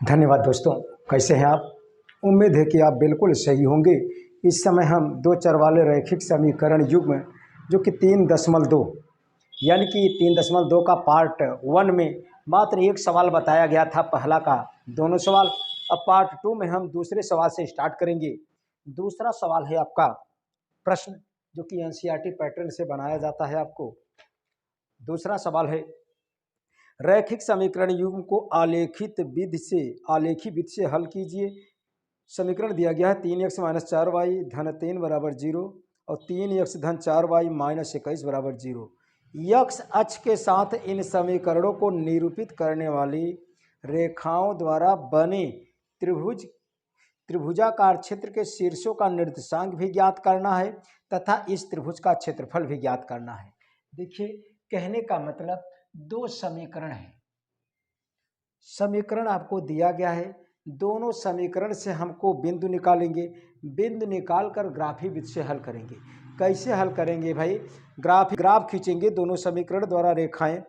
धन्यवाद दोस्तों। कैसे हैं आप? उम्मीद है कि आप बिल्कुल सही होंगे। इस समय हम दो चर वाले रैखिक समीकरण युग्म जो कि 3.2 यानी कि 3.2 का पार्ट 1 में मात्र एक सवाल बताया गया था, पहला का दोनों सवाल। अब पार्ट 2 में हम दूसरे सवाल से स्टार्ट करेंगे। दूसरा सवाल है आपका प्रश्न जो कि एनसीईआरटी पैटर्न से बनाया जाता है। आपको दूसरा सवाल है, रैखिक समीकरण युग्म को आलेखी विधि से हल कीजिए। समीकरण दिया गया है 3x - 4y धन 3 बराबर 0 और 3x धन 4y - 21 बराबर 0। यक्स अक्ष के साथ इन समीकरणों को निरूपित करने वाली रेखाओं द्वारा बने त्रिभुजाकार क्षेत्र के शीर्षों का निर्देशांक भी ज्ञात करना है तथा इस त्रिभुज का क्षेत्रफल भी ज्ञात करना है। देखिए, कहने का मतलब दो समीकरण है। समीकरण आपको दिया गया है, दोनों समीकरण से हमको बिंदु निकालेंगे। बिंदु निकालकर ग्राफी विधि से हल करेंगे। कैसे हल करेंगे भाई? ग्राफ खींचेंगे दोनों समीकरण द्वारा रेखाएं।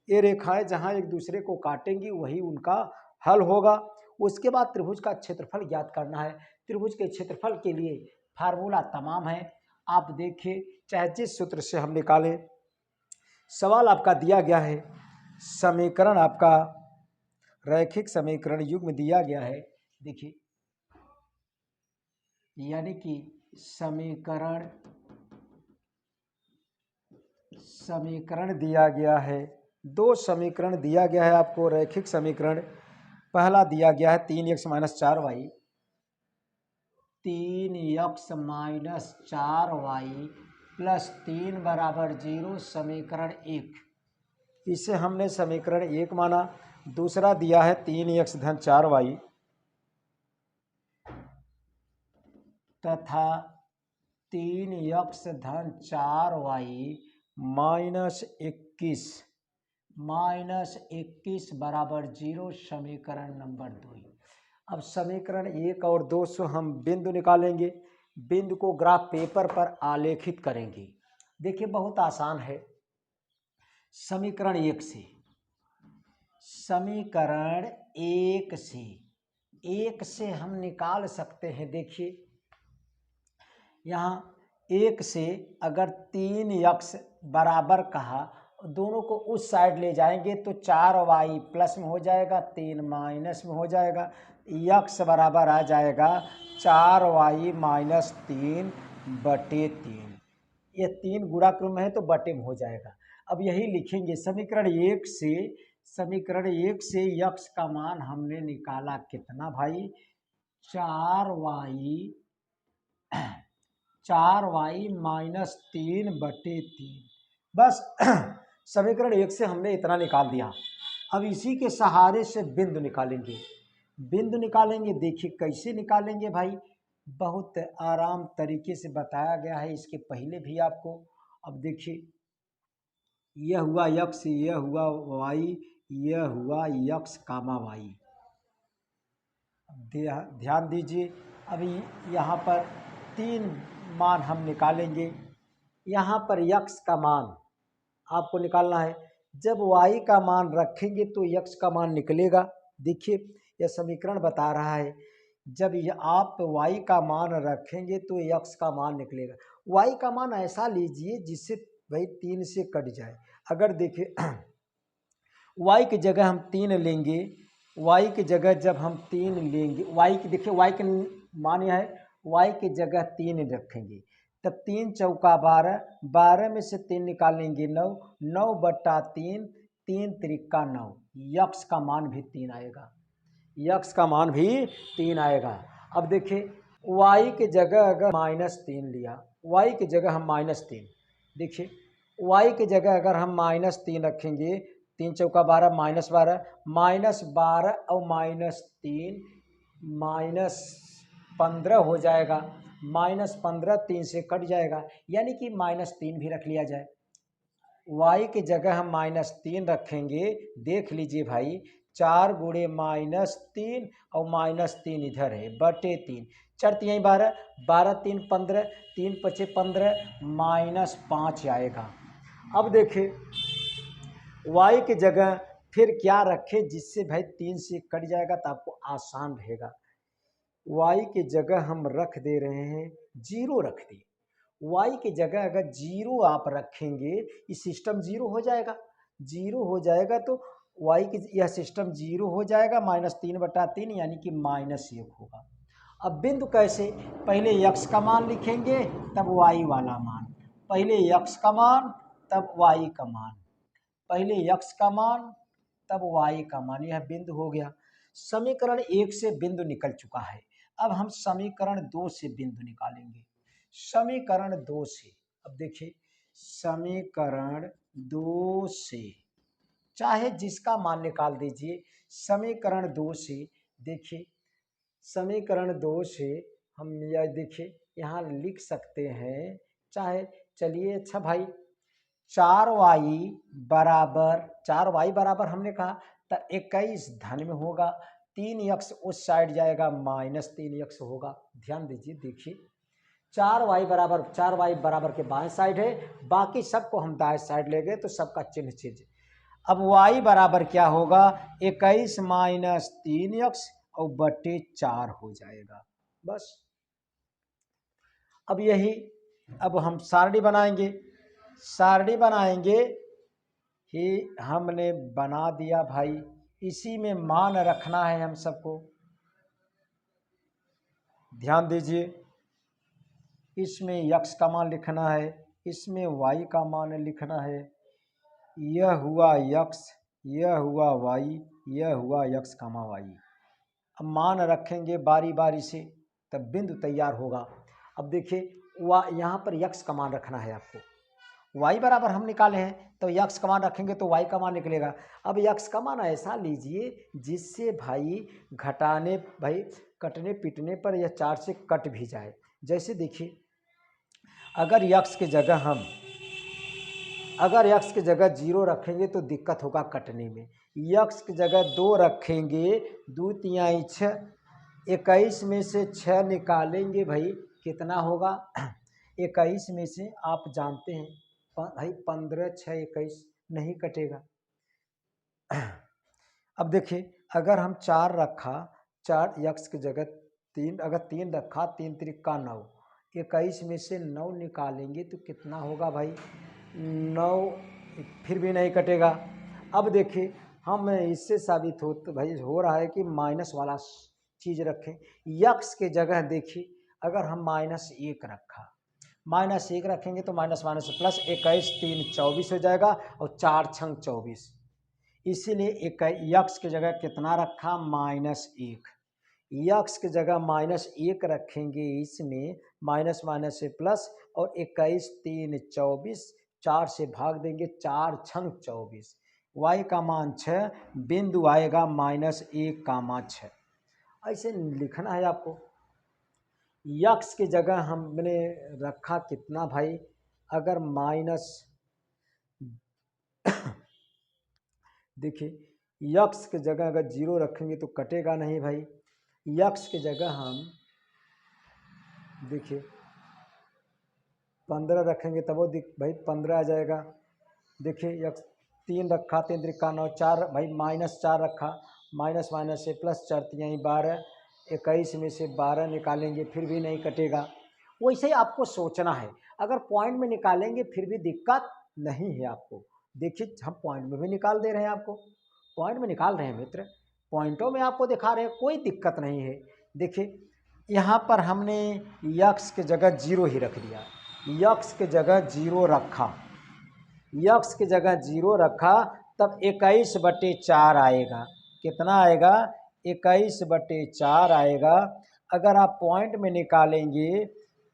ये रेखाएं जहां एक दूसरे को काटेंगी वही उनका हल होगा। उसके बाद त्रिभुज का क्षेत्रफल ज्ञात करना है। त्रिभुज के क्षेत्रफल के लिए फार्मूला तमाम है, आप देखिए, चाहे जिस सूत्र से हम निकालें। सवाल आपका दिया गया है, समीकरण आपका रैखिक समीकरण युग्म दिया गया है। देखिए, यानी कि समीकरण दिया गया है, दो समीकरण दिया गया है आपको रैखिक समीकरण। पहला दिया गया है 3x - 4y + 3 बराबर 0 समीकरण 1, इसे हमने समीकरण 1 माना। दूसरा दिया है 3x धन 4y तथा 3x धन 4y -21 बराबर 0 समीकरण नंबर 2। अब समीकरण 1 और 2 से हम बिंदु निकालेंगे। बिंदु को ग्राफ पेपर पर आलेखित करेंगे। देखिए, बहुत आसान है। समीकरण 1 से हम निकाल सकते हैं। देखिए, यहाँ 1 से अगर 3x बराबर कहा, दोनों को उस साइड ले जाएंगे तो 4y प्लस में हो जाएगा, 3 माइनस में हो जाएगा। x बराबर आ जाएगा 4y - 3/3। ये 3 गुणा क्रम है तो बटे में हो जाएगा। अब यही लिखेंगे समीकरण 1 से x का मान हमने निकाला कितना भाई? 4y - 3/3। बस समीकरण 1 से हमने इतना निकाल दिया। अब इसी के सहारे से बिंदु निकालेंगे। देखिए, कैसे निकालेंगे भाई? बहुत आराम तरीके से बताया गया है इसके पहले भी आपको। अब देखिए, यह हुआ x, यह हुआ y, यह हुआ x, y। ध्यान दीजिए, अभी यहाँ पर 3 मान हम निकालेंगे। यहाँ पर x का मान आपको निकालना है। जब y का मान रखेंगे तो x का मान निकलेगा। देखिए, यह समीकरण बता रहा है, जब आप y का मान रखेंगे तो x का मान निकलेगा। y का मान ऐसा लीजिए जिससे भाई 3 से कट जाए। अगर देखिए y की जगह हम 3 लेंगे, y की जगह जब हम 3 लेंगे, देखिए y के मान यह है, y की जगह 3 रखेंगे, तब 3 चौका 12, 12 में से 3 निकालेंगे 9, 9/3, 3 त्रिका 9। x का मान भी 3 आएगा। अब देखिए, y की जगह अगर -3 लिया, y की जगह हम -3, देखिए y की जगह अगर हम -3 रखेंगे, 3 चौका 12, -12, -12 और -3 -15 हो जाएगा। -15 3 से कट जाएगा, यानी कि -3 भी रख लिया जाए। y की जगह हम -3 रखेंगे। देख लीजिए भाई, 4 गुणे -3 और -3 इधर है, बटे 3, 4 3 12, 12 3 15, 3 5 15, -5 आएगा। अब देखिए, y की जगह फिर क्या रखें जिससे भाई 3 से कट जाएगा तो आपको आसान रहेगा। y की जगह हम रख दे रहे हैं 0 रख दिए। y की जगह अगर 0 आप रखेंगे ये सिस्टम 0 हो जाएगा। 0 हो जाएगा तो y की यह सिस्टम 0 हो जाएगा, -3/3 यानी कि -1 होगा। अब बिंदु कैसे, पहले x का मान लिखेंगे तब y वाला मान, पहले x का मान तब y का मान, पहले x का मान तब y का मान, यह बिंदु हो गया। समीकरण 1 से बिंदु निकल चुका है। अब हम समीकरण 2 से बिंदु निकालेंगे। समीकरण 2 से, अब देखिए समीकरण 2 से चाहे जिसका मान निकाल दीजिए। समीकरण 2 से देखिए, समीकरण 2 से हम यह देखिए यहाँ लिख सकते हैं, चाहे चलिए अच्छा भाई 4y बराबर हमने कहा तो 21 धन में होगा, 3x उस साइड जाएगा -3x होगा। ध्यान दीजिए, देखिए 4y बराबर के बाएं साइड है, बाकी सबको हम दाएं साइड ले गए तो सबका चिन्ह चेंज। अब y बराबर क्या होगा, 21 - 3x और बटे 4 हो जाएगा बस। अब यही, अब हम सारणी बनाएंगे। सारणी बनाएंगे ही हमने बना दिया भाई, इसी में मान रखना है हम सबको। ध्यान दीजिए, इसमें x का मान लिखना है, इसमें y का मान लिखना है। यह हुआ x, यह हुआ y, यह हुआ x, y। अब मान रखेंगे बारी बारी से तब बिंदु तैयार होगा। अब देखिए यहाँ पर x का मान रखना है आपको। y बराबर हम निकाले हैं तो x का मान रखेंगे तो y का मान निकलेगा। अब x का मान ऐसा लीजिए जिससे भाई घटाने, भाई कटने पिटने पर यह 4 से कट भी जाए। जैसे देखिए अगर x की जगह 0 रखेंगे तो दिक्कत होगा कटने में। x की जगह 2 रखेंगे, 2 तिहाई 6, 21 में से 6 निकालेंगे भाई कितना होगा 21 में से आप जानते हैं भाई 15 6 21 नहीं कटेगा। अब देखिए अगर हम 4 रखा, 4 x की जगह 3, अगर 3 रखा, 3 त्रिका 9, 21 में से 9 निकालेंगे तो कितना होगा भाई 9, फिर भी नहीं कटेगा। अब देखिए हम इससे साबित हो रहा है कि माइनस वाला चीज़ रखें। x की जगह देखिए अगर हम -1 रखा, -1 रखेंगे तो माइनस प्लस 21 3 24 हो जाएगा और 4 छंग 24, इसीलिए x की जगह कितना रखा -1। x की जगह -1 रखेंगे, इसमें माइनस से प्लस और 21 3 24, 4 से भाग देंगे, 4 छंग 24, y का मान 6, बिंदु आएगा -1, 6। ऐसे लिखना है आपको। x की जगह हमने रखा कितना भाई, अगर देखिए x की जगह अगर 0 रखेंगे तो कटेगा नहीं भाई। x की जगह हम देखिए 15 रखेंगे तब वो भाई 15 आ जाएगा। देखिए x 3 रखा, 3 त्रिका 9, 4 भाई -4 रखा, माइनस से प्लस 4 तिहाई 12, 21 में से 12 निकालेंगे फिर भी नहीं कटेगा। वैसे ही आपको सोचना है, अगर पॉइंट में निकालेंगे फिर भी दिक्कत नहीं है आपको। देखिए हम पॉइंट में भी निकाल दे रहे हैं, आपको पॉइंट में निकाल रहे हैं मित्र, पॉइंटों में आपको दिखा रहे हैं, कोई दिक्कत नहीं है। देखिए यहाँ पर हमने x की जगह 0 ही रख दिया, x की जगह 0 रखा, x की जगह 0 रखा तब 21/4 आएगा। कितना आएगा 21/4 आएगा। अगर आप पॉइंट में निकालेंगे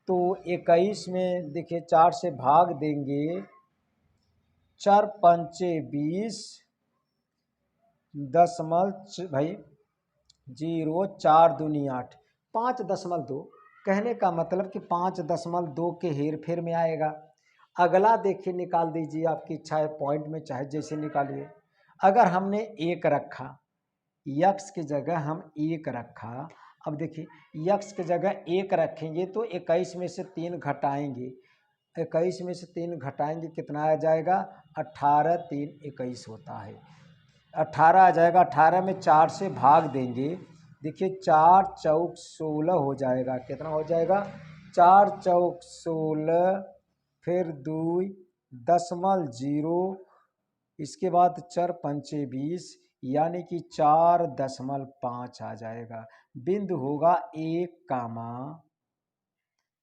तो 21 में देखिए 4 से भाग देंगे, 4 पंचे 20, दशमलव भाई 0, 4 दूनी 8, 5.2। कहने का मतलब कि 5.2 के हेर फेर में आएगा। अगला देखिए निकाल दीजिए, आपकी इच्छा है पॉइंट में चाहे जैसे निकालिए। अगर हमने 1 रखा, x की जगह हम 1 रखा, अब देखिए x की जगह 1 रखेंगे तो 21 में से 3 घटाएंगे, 21 में से 3 घटाएंगे कितना आ जाएगा 18, 3 21 होता है। 18 आ जाएगा। 18 में 4 से भाग देंगे। देखिए 4 चौक 16 हो जाएगा। कितना हो जाएगा? 4 चौक 16, फिर 2 दशमलव 0, इसके बाद 4 पंचे 20, यानी कि 4.5 आ जाएगा। बिंदु होगा 1 कामा,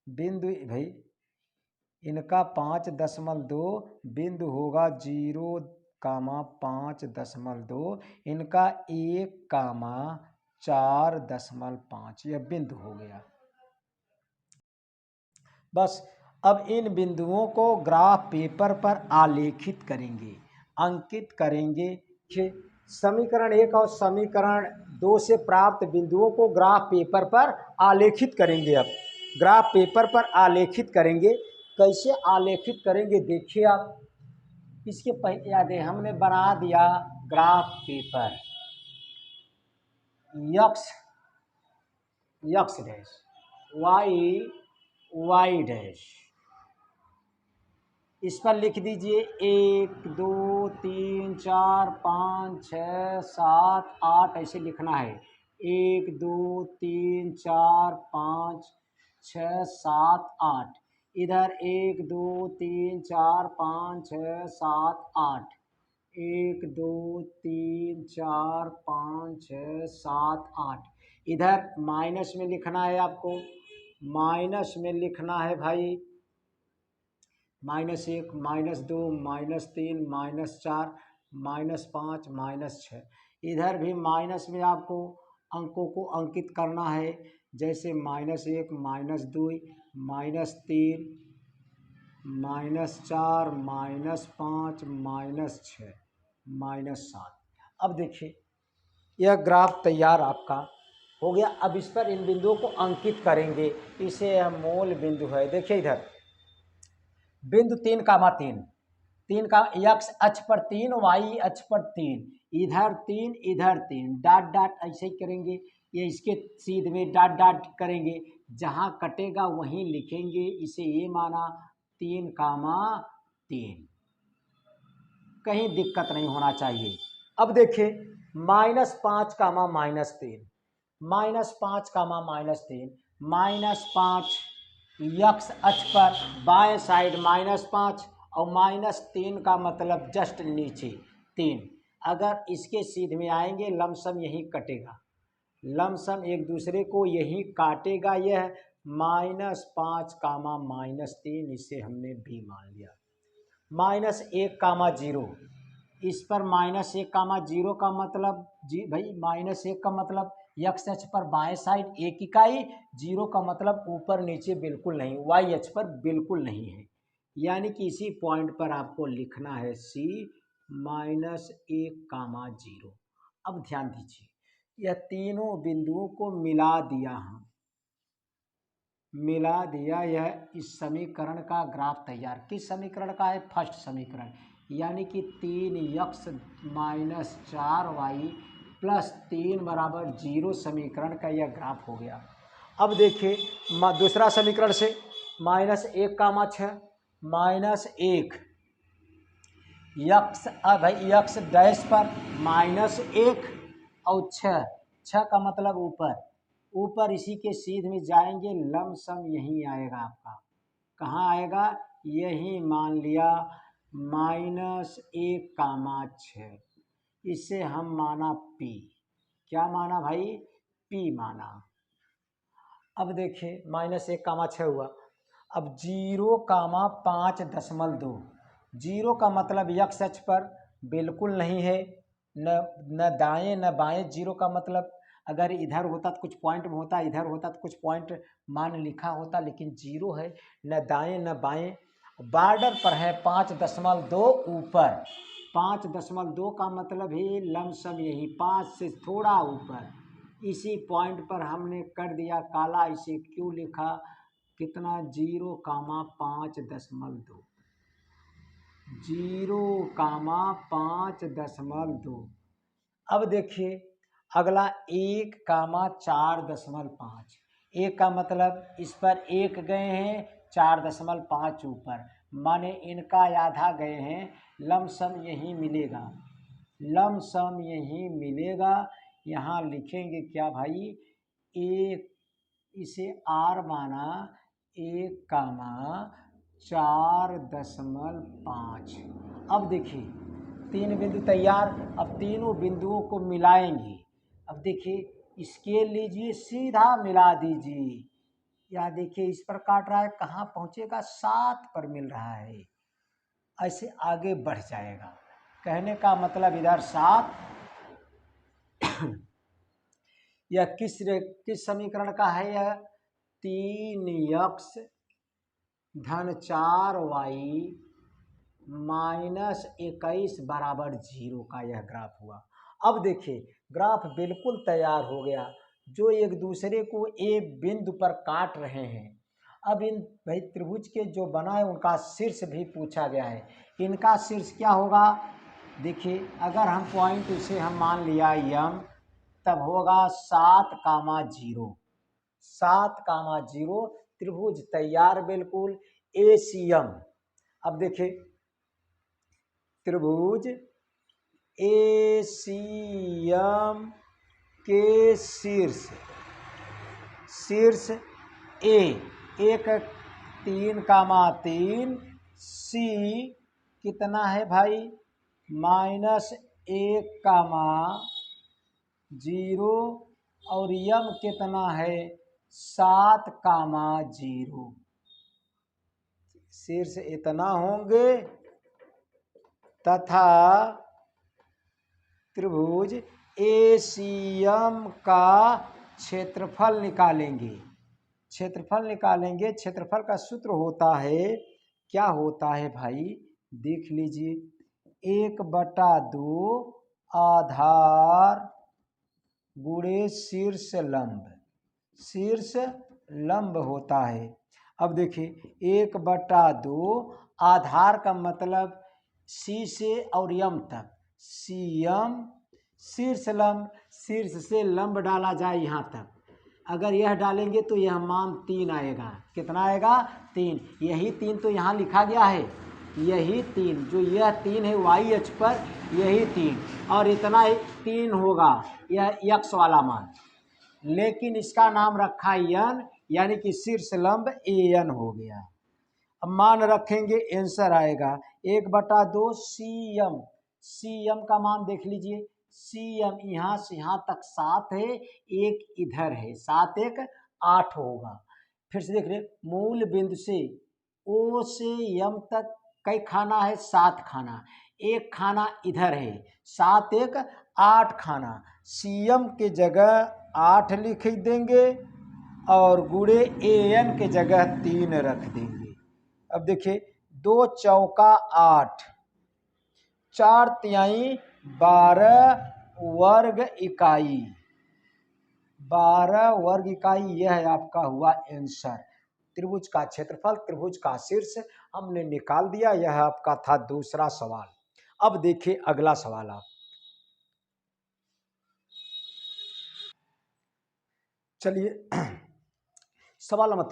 बिंदु भाई इनका 5.2, बिंदु होगा 0 कामा 5.2, इनका 1 कामा 4.5, यह बिंदु हो गया। बस अब इन बिंदुओं को ग्राफ पेपर पर आलेखित करेंगे, अंकित करेंगे। समीकरण 1 और समीकरण 2 से प्राप्त बिंदुओं को ग्राफ पेपर पर आलेखित करेंगे। अब ग्राफ पेपर पर आलेखित करेंगे। कैसे आलेखित करेंगे देखिए आप। इसके पहले याद है हमने बना दिया graph paper. X x dash, y y dash, इस पर लिख दीजिए 1 2 3 4 5 6 7 8, ऐसे लिखना है। 1 2 3 4 5 6 7 8, इधर 1 2 3 4 5 6 7 8, 1 2 3 4 5 6 7 8, इधर माइनस में लिखना है आपको। माइनस में लिखना है भाई -1 -2 -3 -4 -5 -6, इधर भी माइनस में आपको अंकों को अंकित करना है। जैसे -1 -2 -3 -4 -5 -6 -7। अब देखिए यह ग्राफ तैयार आपका हो गया। अब इस पर इन बिंदुओं को अंकित करेंगे। इसे यह मूल बिंदु है। देखिए इधर बिंदु 3 कामा 3, 3 का एक्स अक्ष पर 3, वाई अक्ष पर 3, इधर 3 इधर 3, डॉट डॉट ऐसे ही करेंगे। ये इसके सीध में डॉट डॉट करेंगे, जहाँ कटेगा वहीं लिखेंगे। इसे ये माना 3 कामा 3, कहीं दिक्कत नहीं होना चाहिए। अब देखिए -5 कामा -3, -5 कामा -3, -5 यक्स अक्ष पर बाएं साइड -5 और -3 का मतलब जस्ट नीचे 3। अगर इसके सीध में आएंगे लमसम यही कटेगा, लमसम एक दूसरे को यही काटेगा। यह -5 कामा -3, इसे हमने भी मान लिया। -1 कामा 0, इस पर -1 कामा 0 का मतलब जी भाई -1 का मतलब यक्स अक्ष पर बाएं साइड 1 इकाई, 0 का मतलब ऊपर नीचे बिल्कुल नहीं, वाई अक्ष पर बिल्कुल नहीं है। यानी कि इसी पॉइंट पर आपको लिखना है C -1 कामा 0। अब ध्यान दीजिए यह तीनों बिंदुओं को मिला दिया, हम मिला दिया। यह इस समीकरण का ग्राफ तैयार, किस समीकरण का है? फर्स्ट समीकरण, यानी कि 3x - 4y + 3 = 0 समीकरण का यह ग्राफ हो गया। अब देखिए दूसरा समीकरण से -1 कामा 6, -1 यक्स भाई यक्स डैश पर -1 और 6 का मतलब ऊपर, ऊपर इसी के सीध में जाएंगे, लमसम यही आएगा आपका। कहाँ आएगा? यही मान लिया -1 कामा 6, इसे हम माना P। क्या माना भाई? P माना। अब देखिए -1 कामा 6 हुआ। अब 0 कामा 5.2, 0 का मतलब यक्स अक्ष पर बिल्कुल नहीं है, न दाएं न बाएं। 0 का मतलब अगर इधर होता तो कुछ पॉइंट में होता, इधर होता तो कुछ पॉइंट मान लिखा होता, लेकिन 0 है, न दाएं न बाएं। बॉर्डर पर है 5.2 ऊपर, 5.2 का मतलब है लमसम यही 5 से थोड़ा ऊपर। इसी पॉइंट पर हमने कर दिया काला। इसे क्यों लिखा? कितना? 0 कामा 5.2, 0 कामा 5.2। अब देखिए अगला 1 कामा 4.5, 1 का मतलब इस पर 1 गए हैं, 4.5 ऊपर, माने इनका आधा गए हैं, लमसम यही मिलेगा। लमसम यही मिलेगा। यहाँ लिखेंगे क्या भाई, एक, इसे आर माना 1,4.5। अब देखिए 3 बिंदु तैयार। अब तीनों बिंदुओं को मिलाएंगे। अब देखिए स्केल लीजिए, सीधा मिला दीजिए। या देखिए इस पर काट रहा है, कहाँ पहुँचेगा, 7 पर मिल रहा है। ऐसे आगे बढ़ जाएगा। कहने का मतलब इधर 7 यह किस समीकरण का है, यह 3x धन 4y -21 बराबर 0 का यह ग्राफ हुआ। अब देखिए ग्राफ बिल्कुल तैयार हो गया। जो एक दूसरे को ए बिंदु पर काट रहे हैं। अब इन भाई त्रिभुज के जो बना है उनका शीर्ष भी पूछा गया है। इनका शीर्ष क्या होगा, देखिए अगर हम पॉइंट इसे हम मान लिया यम, तब होगा 7,0। 7,0 त्रिभुज तैयार बिल्कुल एसीएम। अब देखिए त्रिभुज एसीएम के शीर्ष ए, 3,3 सी कितना है भाई, -1,0 और यम कितना है 7,0। शीर्ष इतना होंगे तथा त्रिभुज एसीएम का क्षेत्रफल निकालेंगे। क्षेत्रफल का सूत्र होता है, क्या होता है भाई, देख लीजिए, 1/2 आधार गुणे शीर्ष लंब होता है। अब देखिए 1/2 आधार का मतलब सी से और यम तक, सीएम शीर्ष से लंब डाला जाए यहाँ तक। अगर यह डालेंगे तो यह मान 3 आएगा। कितना आएगा, 3। यही 3 तो यहाँ लिखा गया है। यही 3 जो यह 3 है वाई अक्ष पर, यही 3 और इतना 3 होगा यह x वाला मान। लेकिन इसका नाम रखा एन, यानी कि शीर्ष लंब एन हो गया। अब मान रखेंगे, आंसर आएगा 1/2 सीएम का मान देख लीजिए। सीएम यहाँ से यहाँ तक 7 है, एक इधर है, 7 1 8 होगा। फिर से देख रहे मूल बिंदु से ओ से यम तक कई खाना है, 7 खाना, एक खाना इधर है, 7 1 8 खाना। सीएम के जगह 8 लिख देंगे और गुणे एन के जगह 3 रख देंगे। अब देखिए 2 चौका 8, 4 तिहाई 12 वर्ग इकाई, 12 वर्ग इकाई, यह है आपका हुआ आंसर। त्रिभुज का क्षेत्रफल, त्रिभुज का शीर्ष हमने निकाल दिया। यह आपका था दूसरा सवाल। अब देखिए अगला सवाल आप, चलिए सवाल नंबर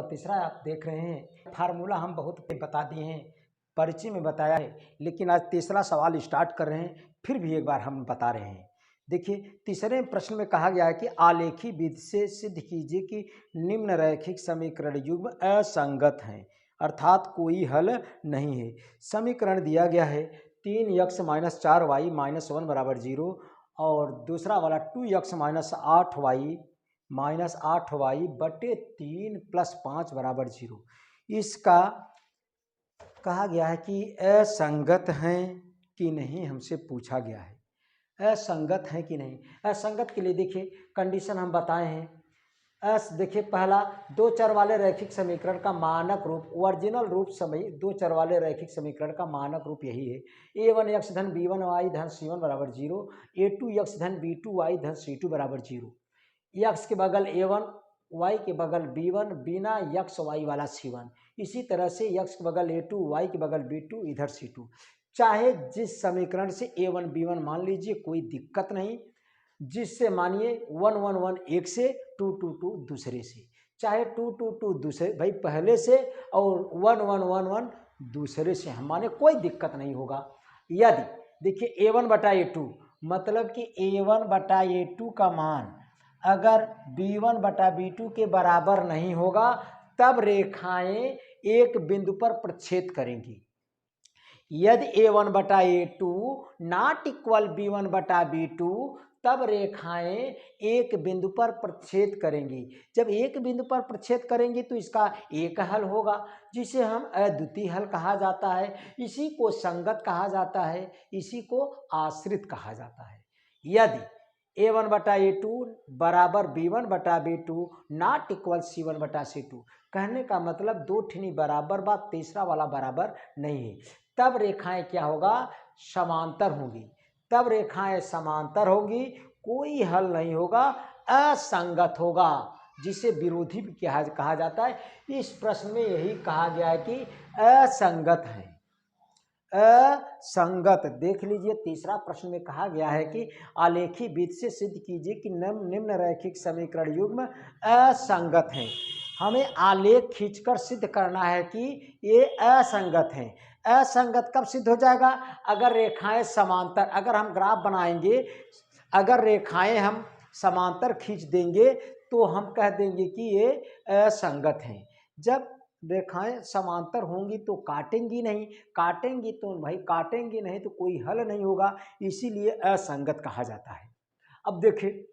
तीसरा आप देख रहे हैं। फार्मूला हम बहुत बता दिए हैं, परिचय में बताया है, लेकिन आज तीसरा सवाल स्टार्ट कर रहे हैं, फिर भी एक बार हम बता रहे हैं। देखिए तीसरे प्रश्न में कहा गया है कि आलेखी विधि से सिद्ध कीजिए कि निम्न रैखिक समीकरण युग्म असंगत हैं, अर्थात कोई हल नहीं है। समीकरण दिया गया है 3x - 4y - 1 बराबर 0 और दूसरा वाला 2x - 8y बटे 3 + 5 बराबर 0। इसका कहा गया है कि असंगत हैं कि नहीं, हमसे पूछा गया है असंगत है कि नहीं। असंगत के लिए देखिए कंडीशन हम बताए हैं। देखिए पहला, 2 चर वाले रैखिक समीकरण का मानक रूप, ओरिजिनल रूप समय 2 चर वाले रैखिक समीकरण का मानक रूप यही है, a1x धन b1y धन c1 बराबर 0, a2x धन b2y धन c2 बराबर 0, x के बगल a1, y के बगल b1 बिना x y वाला c1, इसी तरह से x के बगल a2, y के बगल b2, इधर c2। चाहे जिस समीकरण से a1 b1 मान लीजिए, कोई दिक्कत नहीं। जिससे मानिए 1 1 1 एक से, 2 2 2 दूसरे से, चाहे 2 2 2 दूसरे भाई पहले से और 1 1 1 1 दूसरे से हम माने, कोई दिक्कत नहीं होगा। यदि देखिए A1/A2 मतलब कि A1/A2 का मान अगर B1/B2 के बराबर नहीं होगा तब रेखाएं एक बिंदु पर प्रतिच्छेद करेंगी। यदि A1/A2 नॉट इक्वल B1/B2 तब रेखाएं एक बिंदु पर प्रतिच्छेद करेंगी। जब एक बिंदु पर प्रतिच्छेद करेंगी तो इसका एक हल होगा जिसे हम अद्वितीय हल कहा जाता है। इसी को संगत कहा जाता है, इसी को आश्रित कहा जाता है। यदि A1/A2 बराबर B1/B2 नॉट इक्वल C1/C2, कहने का मतलब दो ठिनी बराबर बात तीसरा वाला बराबर नहीं है, तब रेखाएं क्या होगा, समांतर होंगी। तब रेखाएं समांतर होंगी, कोई हल नहीं होगा, असंगत होगा, जिसे विरोधी भी कहा जाता है। इस प्रश्न में यही कहा गया है कि असंगत है। असंगत देख लीजिए, तीसरा प्रश्न में कहा गया है कि आलेखी विधि से सिद्ध कीजिए कि निम्न रैखिक समीकरण युग्म असंगत हैं। हमें आलेख खींचकर सिद्ध करना है कि ये असंगत हैं। असंगत कब सिद्ध हो जाएगा, अगर रेखाएं समांतर, अगर हम ग्राफ बनाएंगे, अगर रेखाएं हम समांतर खींच देंगे तो हम कह देंगे कि ये असंगत हैं। जब रेखाएं समांतर होंगी तो काटेंगी नहीं, काटेंगी तो भाई काटेंगी नहीं तो कोई हल नहीं होगा, इसीलिए असंगत कहा जाता है। अब देखिए,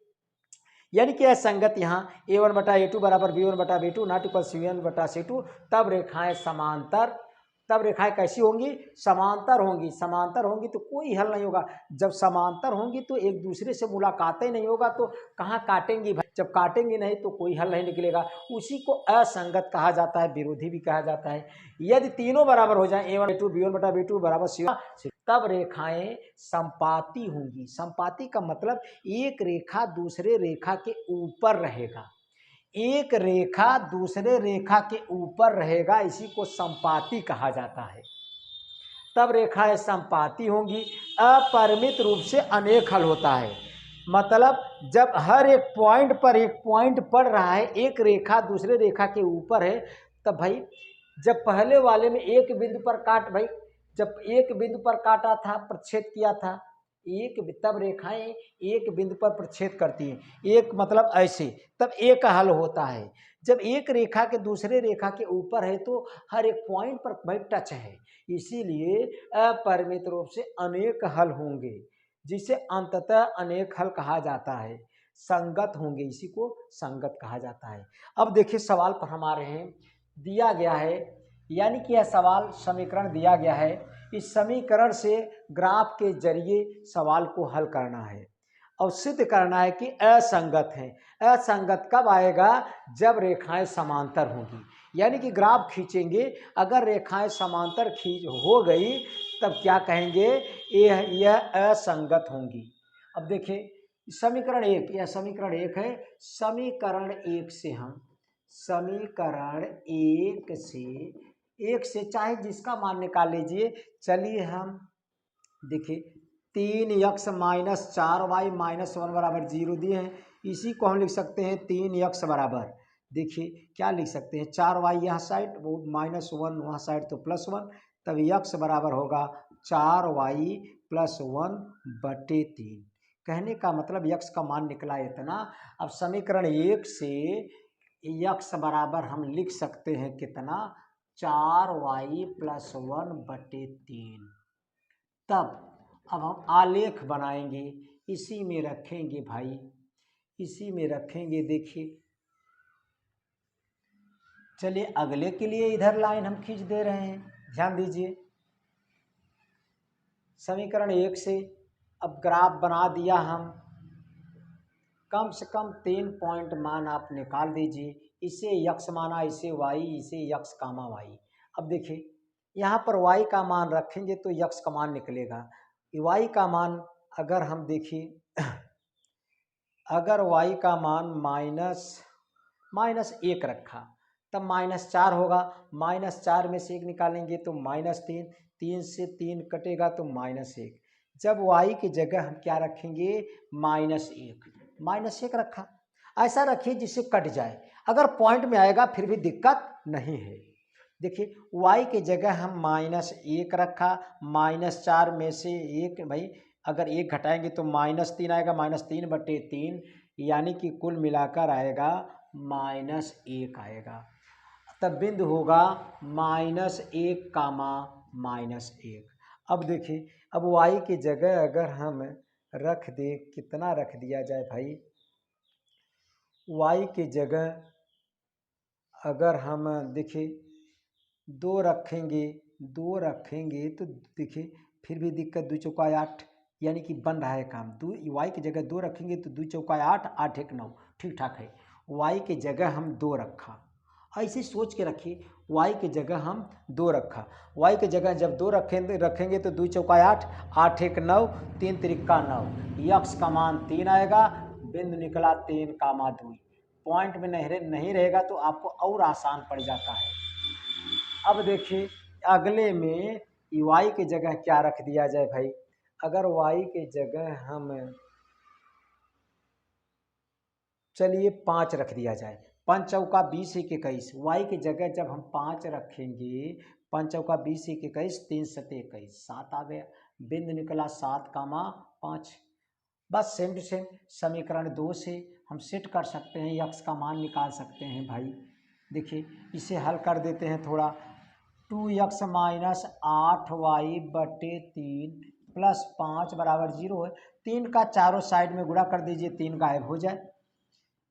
यानी कि असंगत यहाँ A1/A2 बराबर B1/B2 नॉट इक्वल C1/C2, तब रेखाएं समांतर, तब रेखाएं कैसी होंगी, समांतर होंगी। समांतर होंगी तो कोई हल नहीं होगा। जब समांतर होंगी तो एक दूसरे से मुलाकात ही नहीं होगा तो कहाँ काटेंगी भाई, जब काटेंगी नहीं तो कोई हल नहीं निकलेगा, उसी को असंगत कहा जाता है, विरोधी भी कहा जाता है। यदि तीनों बराबर हो जाए A1/A2 B1/B2 बराबर C1, तब रेखाएं संपाती होंगी। संपाती का मतलब एक रेखा दूसरे रेखा के ऊपर रहेगा, एक रेखा दूसरे रेखा के ऊपर रहेगा, इसी को संपाती कहा जाता है। तब रेखाएं संपाती होंगी। अपरिमित रूप से अनेक हल होता है, मतलब जब हर एक पॉइंट पड़ रहा है, एक रेखा दूसरे रेखा के ऊपर है, तब भाई जब पहले वाले में एक बिंदु पर काट, भाई जब एक बिंदु पर काटा था, प्रतिच्छेद किया था, तब रेखाएं एक बिंदु पर प्रतिच्छेद करती हैं, एक मतलब ऐसे, तब एक हल होता है। जब एक रेखा के दूसरे रेखा के ऊपर है तो हर एक पॉइंट पर भाई टच है, इसीलिए अपरिमित रूप से अनेक हल होंगे, जिसे अंततः अनेक हल कहा जाता है। संगत होंगे, इसी को संगत कहा जाता है। अब देखिए सवाल पर हम आ रहे हैं, दिया गया है, यानी कि यह सवाल समीकरण दिया गया है, इस समीकरण से ग्राफ के जरिए सवाल को हल करना है और सिद्ध करना है कि असंगत है। असंगत कब आएगा, जब रेखाएं समांतर होंगी, यानी कि ग्राफ खींचेंगे, अगर रेखाएं समांतर हो गई तब क्या कहेंगे, यह असंगत होंगी। अब देखिए समीकरण एक, यह समीकरण एक है। समीकरण एक से हम, समीकरण एक से चाहे जिसका मान निकाल लीजिए। चलिए हम देखिए 3x माइनस 4y माइनस 1 बराबर 0 दिए हैं, इसी को हम लिख सकते हैं 3x बराबर, देखिए क्या लिख सकते हैं, 4y यहाँ साइड, वो -1 वहाँ साइड तो +1, तब x बराबर होगा 4y + 1/3। कहने का मतलब x का मान निकला इतना। अब समीकरण एक से x बराबर हम लिख सकते हैं कितना, 4y + 1/3। तब अब हम आलेख बनाएंगे, इसी में रखेंगे भाई, इसी में रखेंगे। देखिए चलिए अगले के लिए इधर लाइन हम खींच दे रहे हैं, ध्यान दीजिए। समीकरण एक से अब ग्राफ बना दिया हम, कम से कम 3 पॉइंट मान आप निकाल दीजिए, इसे x माना, इसे y, इसे x, y। अब देखिए यहाँ पर y का मान रखेंगे तो x का मान निकलेगा। y का मान अगर हम देखिए, अगर y का मान -1 रखा तब -4 होगा, -4 में से 1 निकालेंगे तो -3, 3 से 3 कटेगा तो -1। जब y की जगह हम क्या रखेंगे, -1 रखा, ऐसा रखिए जिससे कट जाए, अगर पॉइंट में आएगा फिर भी दिक्कत नहीं है। देखिए y के जगह हम -1 रखा, -4 में से 1 भाई अगर 1 घटाएंगे तो -3 आएगा, -3/3 यानी कि कुल मिलाकर आएगा -1 आएगा। तब बिंदु होगा -1 कामा -1। अब देखिए अब y की जगह अगर हम रख दे, कितना रख दिया जाए भाई, y की जगह अगर हम देखिए 2 रखेंगे तो देखिए फिर भी दिक्कत, 2 चौका 8 यानी कि बन रहा है काम। y की जगह 2 रखेंगे तो 2 चौका 8, 8 1 9 ठीक ठाक है। y की जगह हम 2 रखा, ऐसे सोच के रखिए y की जगह हम 2 रखा, y की जगह जब 2 रखेंगे तो 2 चौका 8, 8 1 9, 3 त्रिका 9, यक्स का मान 3 आएगा, बिंदु निकला 3,2। पॉइंट में नहीं रहेगा तो आपको और आसान पड़ जाता है। अब देखिए अगले में y की जगह क्या रख दिया जाए भाई, अगर y की जगह हम चलिए 5 रख दिया जाए, 5 चौका 20 1 21, y की जगह जब हम 5 रखेंगे, 5 चौका 20 1 21, 3 7 21, 7 आ गया, बिंदु निकला 7,5। बस सेम टू सेम समीकरण 2 से हम सेट कर सकते हैं, यक्स का मान निकाल सकते हैं भाई। देखिए इसे हल कर देते हैं थोड़ा, 2x - 8y/3 प्लस 5 बराबर 0 है। 3 का चारों साइड में गुणा कर दीजिए, 3 गायब हो जाए,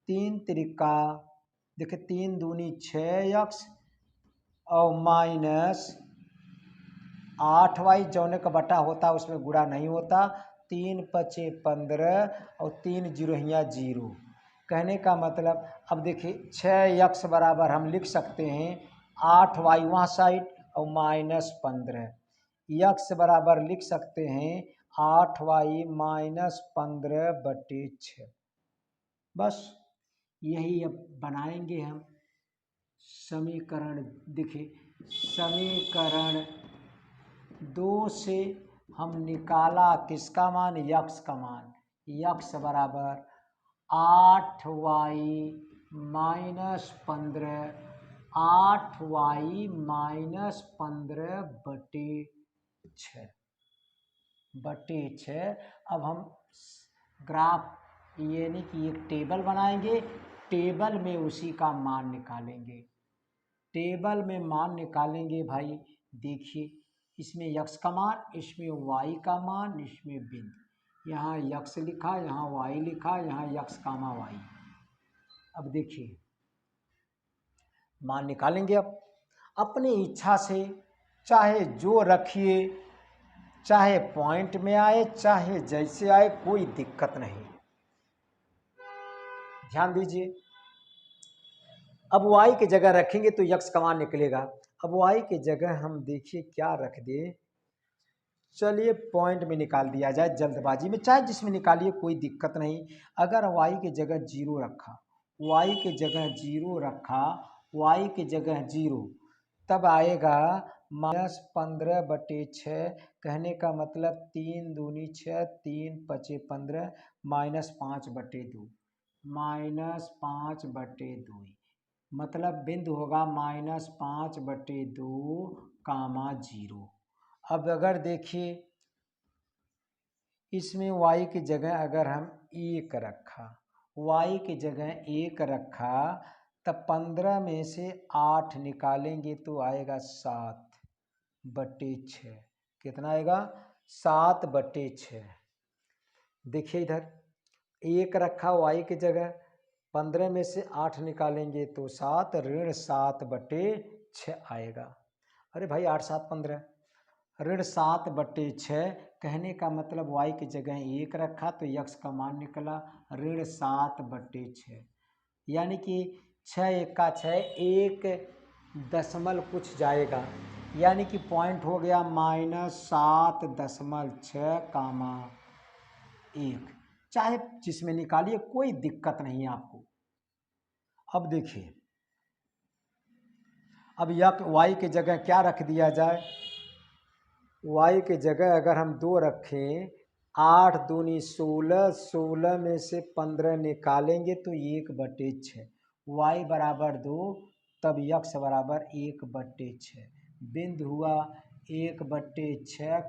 3 त्रिका देखिए 3 दूनी 6x और -8y जौने का बटा होता है उसमें गुणा नहीं होता, 3 पचे 15 और 3 जीरोहिया 0। कहने का मतलब अब देखिए 6x बराबर हम लिख सकते हैं 8y वहाँ साइड और -15, x बराबर लिख सकते हैं 8y -15/6। बस यही अब बनाएंगे हम समीकरण। देखिए समीकरण 2 से हम निकाला किसका मान, यक्स का मान, यक्स बराबर 8y -15, 8y -15/6। अब हम ग्राफ यानी कि एक टेबल बनाएंगे, टेबल में उसी का मान निकालेंगे, टेबल में मान निकालेंगे भाई। देखिए इसमें यक्स का मान, इसमें वाई का मान, इसमें बिंदु, यहाँ यक्स लिखा, यहाँ वाई लिखा, यहाँ यक्स कामा वाई। अब देखिए मान निकालेंगे, अब अपनी इच्छा से चाहे जो रखिए, चाहे पॉइंट में आए चाहे जैसे आए, कोई दिक्कत नहीं। ध्यान दीजिए अब y की जगह रखेंगे तो यक्स का मान निकलेगा। अब y की जगह हम देखिए क्या रख दे, चलिए पॉइंट में निकाल दिया जाए जल्दबाजी में, चाहे जिसमें निकालिए कोई दिक्कत नहीं। अगर y की जगह 0 रखा, y की जगह 0 रखा, y की जगह 0, तब आएगा -15/6। कहने का मतलब 3 दूनी 6, 3 पचे 15, -5/2, -5/2 मतलब बिंदु होगा -5/2, 0। अब अगर देखिए इसमें y की जगह अगर हम 1 रखा, y की जगह 1 रखा, तब 15 में से 8 निकालेंगे तो आएगा 7/6। कितना आएगा, 7/6। देखिए इधर 1 रखा y की जगह, 15 में से 8 निकालेंगे तो 7 ऋण 7/6 आएगा। अरे भाई 8 7 15, ऋण 7/6। कहने का मतलब y की जगह 1 रखा तो यक्स का मान निकला ऋण 7/6, यानी कि 6 1 का 6, 1 दशमल कुछ जाएगा, यानी कि पॉइंट हो गया -7.6, चाहे जिसमें निकालिए कोई दिक्कत नहीं आपको। अब देखिए अब y की जगह क्या रख दिया जाए, y की जगह अगर हम 2 रखें, 8 दूनी 16, 16 में से 15 निकालेंगे तो 1/6, y बराबर 2, तब यक्स बराबर 1/6। बिंदु हुआ 1/6,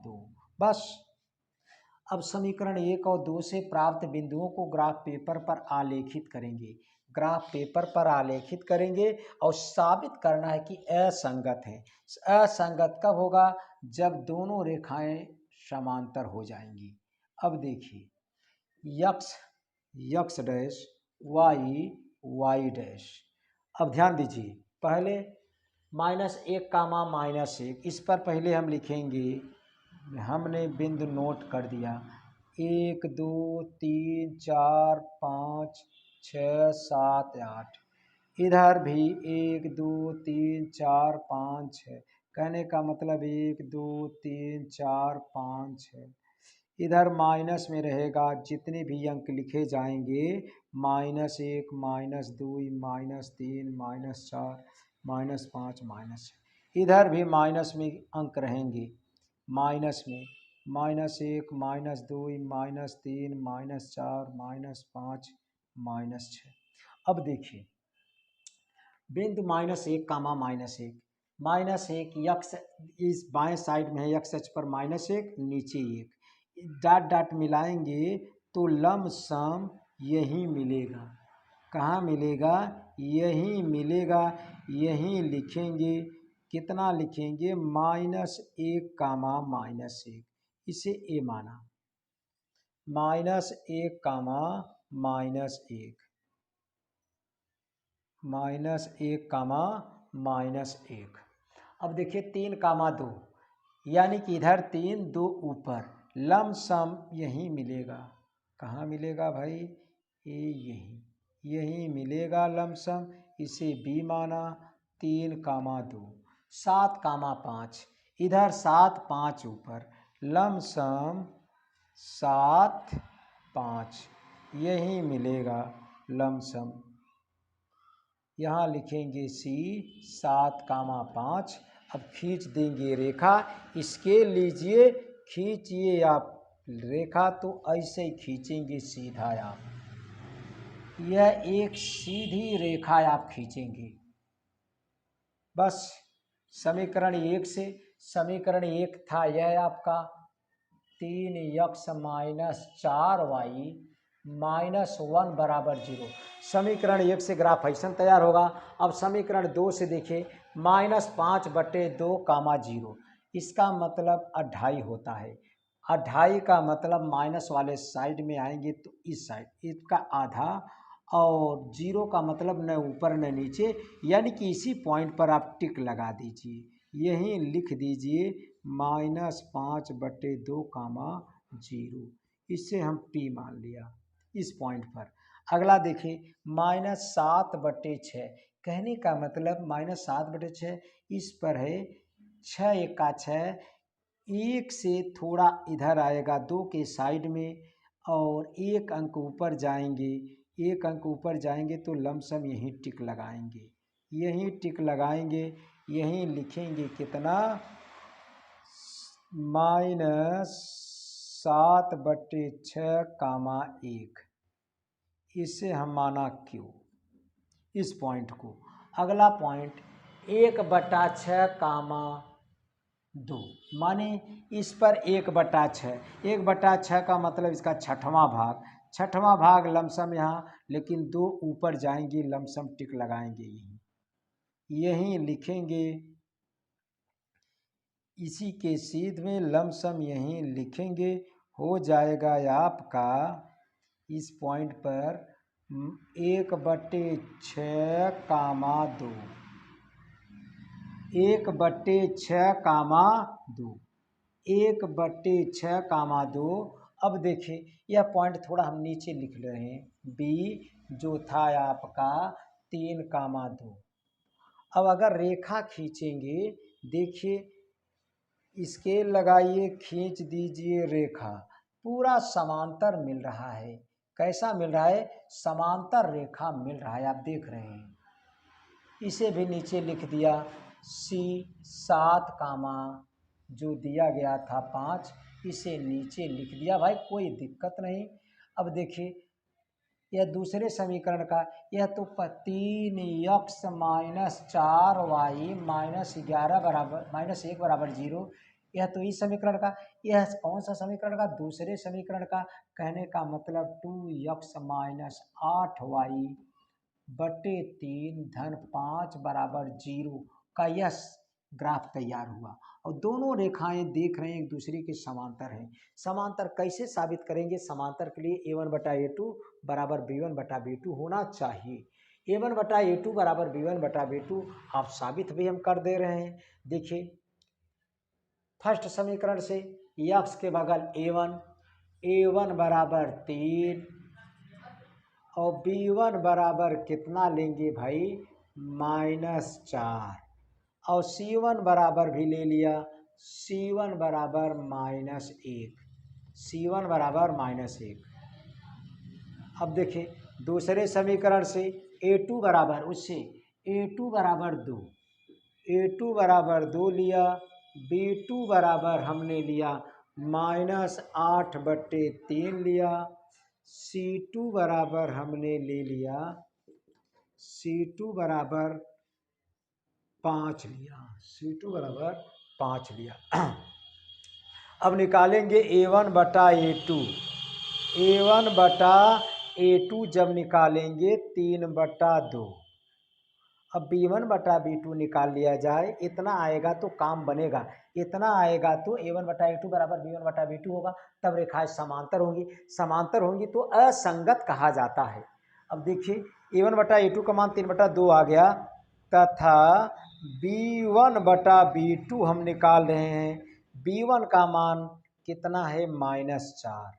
2। बस अब समीकरण 1 और 2 से प्राप्त बिंदुओं को ग्राफ पेपर पर आलेखित करेंगे। ग्राफ पेपर पर आलेखित करेंगे और साबित करना है कि असंगत है। असंगत कब होगा? जब दोनों रेखाएं समांतर हो जाएंगी। अब देखिए, x x dash, y y dash. अब ध्यान दीजिए, पहले -1, -1, इस पर पहले हम लिखेंगे, हमने बिंदु नोट कर दिया 1 2 3 4 5 6 7 8। इधर भी 1 2 3 4 5 6, कहने का मतलब 1 2 3 4 5 6। इधर माइनस में रहेगा, जितने भी अंक लिखे जाएंगे -1 -2 -3 -4 -5 -6। इधर भी माइनस में अंक रहेंगे, माइनस में -1 -2 -3 -4 -5 -6। अब देखिए, बिंदु -1, -1 यक्स इस बाएं साइड में है, यक्स अक्ष पर -1, नीचे 1, डॉट डॉट मिलाएंगे तो लमसम यही मिलेगा। कहाँ मिलेगा? यही मिलेगा। यही लिखेंगे। कितना लिखेंगे? -1, -1, इसे ए माना। -1, -1, -1, अब देखिए 3, 2, यानी कि इधर 3 2 ऊपर, लमसम यही मिलेगा। कहाँ मिलेगा भाई? यही मिलेगा लमसम, इसे बी माना। 3, 2, 7, 5, इधर 7 5 ऊपर, लमसम 7 5, यही मिलेगा लमसम। यहाँ लिखेंगे सी 7, 5। अब खींच देंगे रेखा, स्केल लीजिए, खींचिए आप रेखा, तो ऐसे ही खींचेंगे सीधा आप। यह एक सीधी रेखा आप खींचेंगे। बस समीकरण 1 से, समीकरण 1 था यह आपका 3x - 4y -1 बराबर 0। समीकरण 1 से ग्राफ ऐसा तैयार होगा। अब समीकरण 2 से देखिए, -5/2, 0, इसका मतलब 2.5 होता है। 2.5 का मतलब माइनस वाले साइड में आएंगे तो इस साइड, इसका आधा, और 0 का मतलब न ऊपर न नीचे, यानी कि इसी पॉइंट पर आप टिक लगा दीजिए। यहीं लिख दीजिए -5/2, 0, इससे हम P मान लिया इस पॉइंट पर। अगला देखिए, -7/6, कहने का मतलब -7/6 इस पर है, 6 1 6, 1 से थोड़ा इधर आएगा 2 के साइड में, और 1 अंक ऊपर जाएंगे, 1 अंक ऊपर जाएंगे तो लमसम यहीं टिक लगाएंगे। यहीं टिक लगाएंगे, यहीं लिखेंगे कितना? -7/6, 1, इससे हम माना Q इस पॉइंट को। अगला पॉइंट 1/6, 2, माने इस पर 1/6, 1/6 का मतलब इसका छठवां भाग लमसम यहाँ, लेकिन 2 ऊपर जाएंगे, लमसम टिक लगाएंगे, यहीं लिखेंगे, इसी के सीध में लमसम यहीं लिखेंगे। हो जाएगा आपका इस पॉइंट पर 1/6, 2, 1/6, 1/6, 2। अब देखिए, यह पॉइंट थोड़ा हम नीचे लिख रहे हैं, बी जो था आपका 3, 2। अब अगर रेखा खींचेंगे, देखिए स्केल लगाइए, खींच दीजिए रेखा, पूरा समांतर मिल रहा है। कैसा मिल रहा है? समांतर रेखा मिल रहा है, आप देख रहे हैं। इसे भी नीचे लिख दिया, सी 7, जो दिया गया था 5, इसे नीचे लिख दिया भाई, कोई दिक्कत नहीं। अब देखिए यह दूसरे समीकरण का, यह तो 3x माइनस 4y माइनस 11 बराबर -1 बराबर 0। यह तो इस समीकरण का, यह कौन सा समीकरण का, दूसरे समीकरण का। कहने का मतलब 2x माइनस 8y बटे 3 धन 5 बराबर 0 का यह ग्राफ तैयार हुआ। और दोनों रेखाएं देख रहे हैं एक दूसरे के समांतर हैं। समांतर कैसे साबित करेंगे? समांतर के लिए a1 बटा a2 बराबर b1 बटा b2 होना चाहिए। a1 बटा a2 बराबर b1 बटा b2 आप साबित भी हम कर दे रहे हैं। देखिए फर्स्ट समीकरण से x के बगल a1 बराबर 3 और b1 बराबर कितना लेंगे भाई, -4, और c1 बराबर भी ले लिया, c1 बराबर -1, c1 बराबर -1। अब देखिए दूसरे समीकरण से a2 बराबर, उससे a2 बराबर 2, a2 बराबर 2 लिया, b2 बराबर हमने लिया -8 बटे 3 लिया, c2 बराबर हमने ले लिया, c2 बराबर 5 लिया, c2 बराबर 5 लिया। अब निकालेंगे a1 बटा a2, a1 बटा a2 जब निकालेंगे 3 बटा 2। अब b1 बटा b2 निकाल लिया जाए, इतना आएगा तो काम बनेगा, इतना आएगा तो a1 बटा a2 बराबर b1 बटा b2 होगा, तब रेखाएं समांतर होंगी। समांतर होंगी तो असंगत कहा जाता है। अब देखिए a1 बटा a2 का मान 3 बटा 2 आ गया, तथा b1 बटा b2 हम निकाल रहे हैं, b1 का मान कितना है, -4,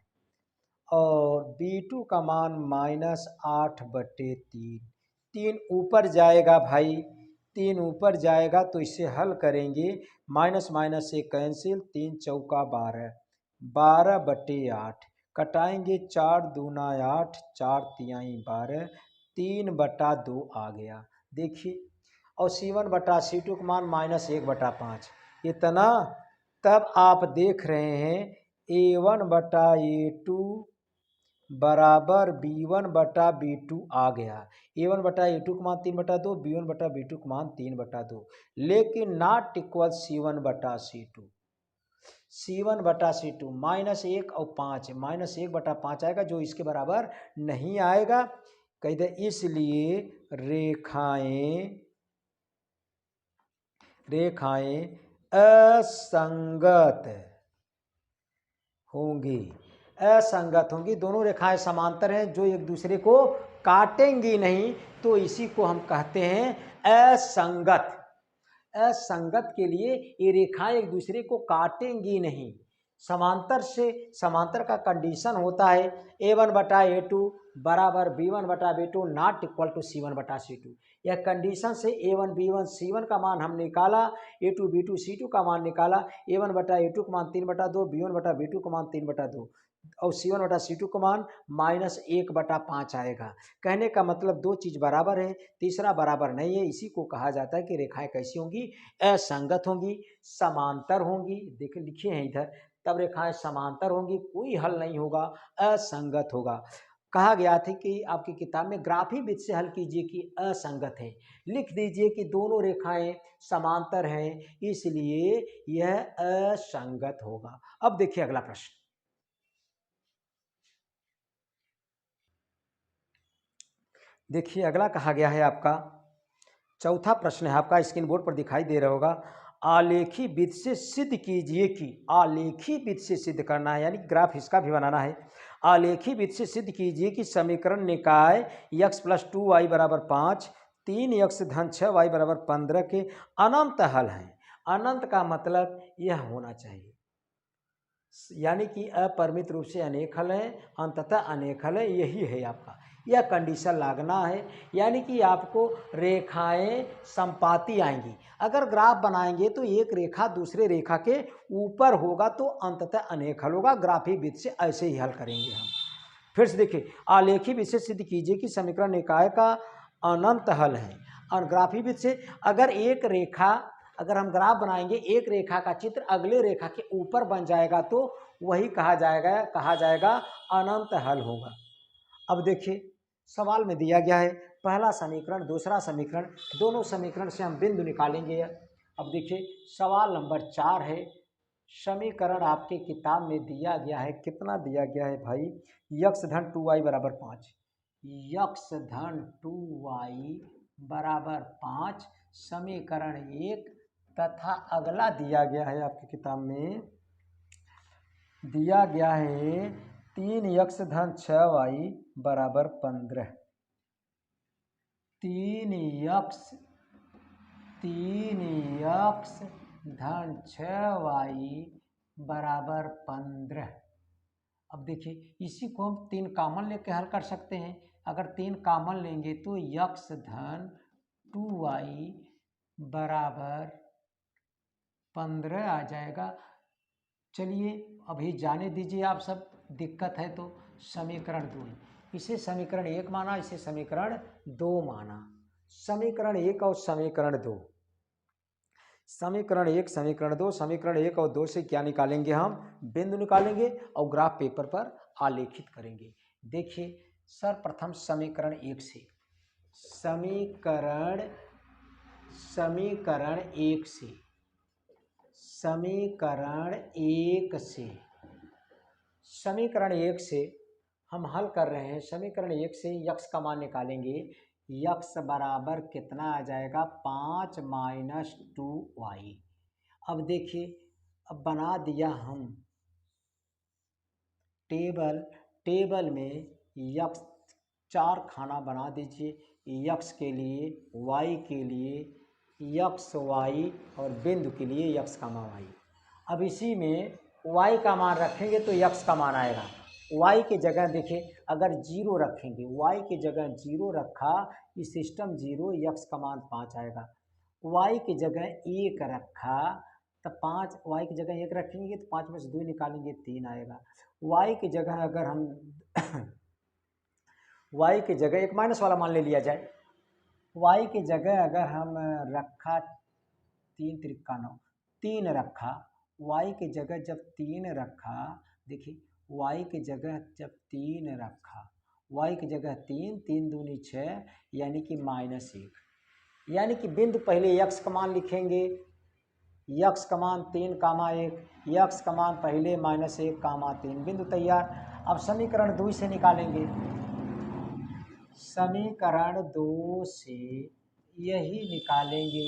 और b2 का मान -8 बटे 3। 3 ऊपर जाएगा भाई, 3 ऊपर जाएगा तो इसे हल करेंगे, माइनस माइनस से कैंसिल, 3 चौका 12, 12 बटे 8 कटाएंगे, 4 दूना 8, 4 तिहाई 12, 3 बटा 2 आ गया। देखिए और c1 बटा c2 का मान -1 बटा 5, इतना। तब आप देख रहे हैं a1 बटा a2 बराबर b1 बटा b2 आ गया। a1 बटा a2 का मान 3 बटा 2, b1 बटा b2 का मान 3 बटा 2, लेकिन नॉट इक्वल c1 बटा c2। c1 बटा c2 -1 और 5, -1 बटा 5 आएगा, जो इसके बराबर नहीं आएगा। कहते इसलिए रेखाएं असंगत होंगी, असंगत होंगी। दोनों रेखाएं समांतर हैं जो एक दूसरे को काटेंगी नहीं, तो इसी को हम कहते हैं असंगत। असंगत के लिए ये रेखाएं एक दूसरे को काटेंगी नहीं। समांतर से, समांतर का कंडीशन होता है a1 बटा a2 बराबर b1 बटा b2 not equal to c1 बटा c2। यह कंडीशन से a1 b1 c1 का मान हम निकाला, a2 b2 c2 का मान निकाला, a1 बटा a2 का मान 3 बटा 2, b1 बटा b2 का मान 3 बटा 2 और c1 बटा c2 का मान -1 बटा 5 आएगा। कहने का मतलब दो चीज बराबर है, तीसरा बराबर नहीं है। इसी को कहा जाता है कि रेखाएं कैसी होंगी, असंगत होंगी, समांतर होंगी। देखिए लिखे हैं इधर, तब रेखाएं समांतर होंगी, कोई हल नहीं होगा, असंगत होगा। कहा गया था कि आपकी किताब में ग्राफी विधि से हल कीजिए कि असंगत है, लिख दीजिए कि दोनों रेखाएं समांतर हैं, इसलिए यह असंगत होगा। अब देखिए अगला प्रश्न, देखिए अगला कहा गया है आपका चौथा प्रश्न है आपका, स्क्रीन बोर्ड पर दिखाई दे रहा होगा। आलेखी विधि से सिद्ध कीजिए कि, आलेखी विधि से सिद्ध करना है, यानी ग्राफ इसका भी बनाना है। आलेखी विधि से सिद्ध कीजिए कि समीकरण निकाय x + 2y बराबर 5, 3x धन 6y बराबर 15 के अनंत हल हैं। अनंत का मतलब यह होना चाहिए, यानी कि अपरिमित रूप से अनेक हल हैं, अंततः अनेक हल है, यही है आपका। यह कंडीशन लागना है, यानी कि आपको रेखाएं संपाती आएंगी। अगर ग्राफ बनाएंगे तो एक रेखा दूसरे रेखा के ऊपर होगा तो अंततः अनेक हल होगा। ग्राफी विधि से ऐसे ही हल करेंगे हम। फिर से देखिए, आलेखी विधि से सिद्ध कीजिए कि समीकरण निकाय का अनंत हल है। और ग्राफी विधि से अगर एक रेखा, अगर हम ग्राफ बनाएंगे, एक रेखा का चित्र अगले रेखा के ऊपर बन जाएगा तो वही कहा जाएगा अनंत हल होगा। अब देखिए सवाल में दिया गया है पहला समीकरण दूसरा समीकरण, दोनों समीकरण से हम बिंदु निकालेंगे। अब देखिए सवाल नंबर 4 है, समीकरण आपके किताब में दिया गया है, कितना दिया गया है भाई, यक्स धन 2y बराबर 5, यक्स धन 2y बराबर 5 समीकरण 1, तथा अगला दिया गया है आपकी किताब में, दिया गया है 3x धन 6y बराबर 15, 3x धन 6y बराबर 15। अब देखिए इसी को हम 3 कॉमन लेके हल कर सकते हैं। अगर 3 कॉमन लेंगे तो x धन 2y बराबर 15 आ जाएगा। चलिए अभी जाने दीजिए, आप सब दिक्कत है तो समीकरण 2, इसे समीकरण 1 माना, इसे समीकरण 2 माना। समीकरण 1 और समीकरण 2, समीकरण 1 समीकरण 2, समीकरण 1 और 2 से क्या निकालेंगे, हम बिंदु निकालेंगे और ग्राफ पेपर पर आलेखित करेंगे। देखिए सर्वप्रथम समीकरण 1 से, समीकरण 1 से, समीकरण 1 से, समीकरण 1 से हम हल कर रहे हैं। समीकरण 1 से यक्स का मान निकालेंगे, यक्स बराबर कितना आ जाएगा, 5 माइनस 2y। अब देखिए अब बना दिया हम टेबल में यक्स 4 खाना बना दीजिए, यक्स के लिए, वाई के लिए, यक्स वाई और बिंदु के लिए यक्स कामा वाई। अब इसी में y का मान रखेंगे तो x का मान आएगा। y की जगह देखिए अगर 0 रखेंगे, y की जगह 0 रखा, इस सिस्टम 0, x का मान 5 आएगा। y की जगह 1 रखा तो 5, y की जगह 1 रखेंगे तो 5 में से 2 निकालेंगे 3 आएगा। y की जगह अगर हम y की जगह एक माइनस वाला मान ले लिया जाए, y की जगह अगर हम रखा 3 त्रिका 9, 3 रखा, y की जगह जब 3 रखा, देखिए y की जगह जब 3 रखा, y की जगह 3, 3 दूनी 6, यानी कि -1, यानी कि बिंदु पहले x का मान लिखेंगे, x का मान 3 कामा 1, x का मान पहले -1 कामा 3, बिंदु तैयार। अब समीकरण 2 से निकालेंगे, समीकरण 2 से यही निकालेंगे।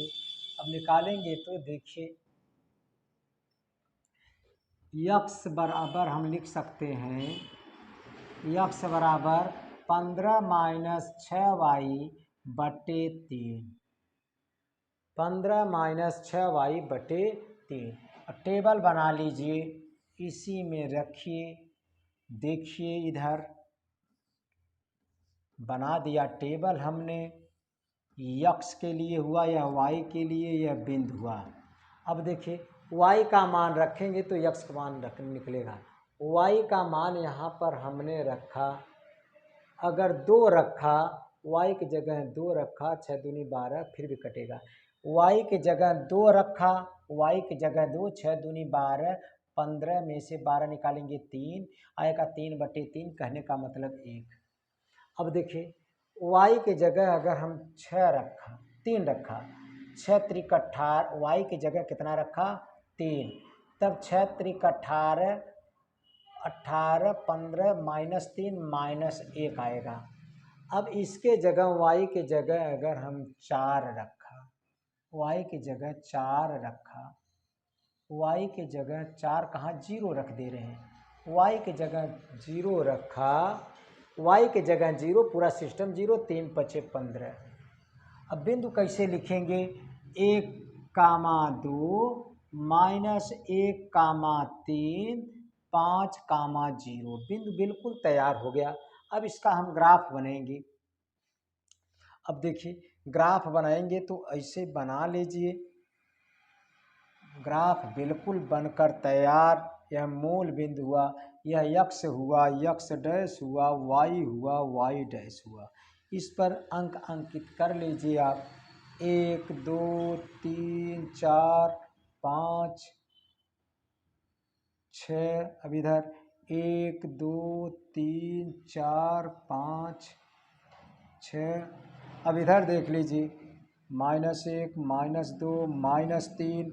अब निकालेंगे तो देखिए यक्स बराबर हम लिख सकते हैं, यक्स बराबर 15 माइनस 6y बटे 3, 15 माइनस 6y बटे 3। अब टेबल बना लीजिए, इसी में रखिए, देखिए इधर बना दिया टेबल हमने, यक्स के लिए हुआ या वाई के लिए या बिंदु हुआ। अब देखिए y का मान रखेंगे तो x का मान निकलेगा। y का मान यहाँ पर हमने रखा, अगर 2 रखा, y की जगह 2 रखा, 6 दूनी 12, फिर भी कटेगा। y की जगह 2 रखा, y की जगह 2, 6 दूनी 12, 15 में से 12 निकालेंगे 3 आएगा, 3 बटे 3 कहने का मतलब 1। अब देखिए y की जगह अगर हम 6 रखा, 3 रखा, 6 त्रिक 18, y की जगह कितना रखा, 3, तब 6 त्रिक 18, 18, 15 -3 -1 आएगा। अब इसके जगह y की जगह अगर हम 4 रखा, y की जगह 4 रखा, y की जगह 4 कहाँ 0 रख दे रहे हैं, y की जगह 0 रखा, y की जगह 0, पूरा सिस्टम 0, 3 पचे 15। अब बिंदु कैसे लिखेंगे, 1 कामा 2 -1 कामा 3 5 कामा 0, बिंदु बिल्कुल तैयार हो गया। अब इसका हम ग्राफ बनाएंगे। अब देखिए ग्राफ बनाएंगे तो ऐसे बना लीजिए, ग्राफ बिल्कुल बनकर तैयार। यह मूल बिंदु हुआ, यह यक्स हुआ, यक्स डैश हुआ, वाई हुआ, वाई डैश हुआ। इस पर अंक अंकित कर लीजिए आप, 1 2 3 4 5 6, अब इधर 1 2 3 4 5 6। अब इधर देख लीजिए, -1, -2, -3,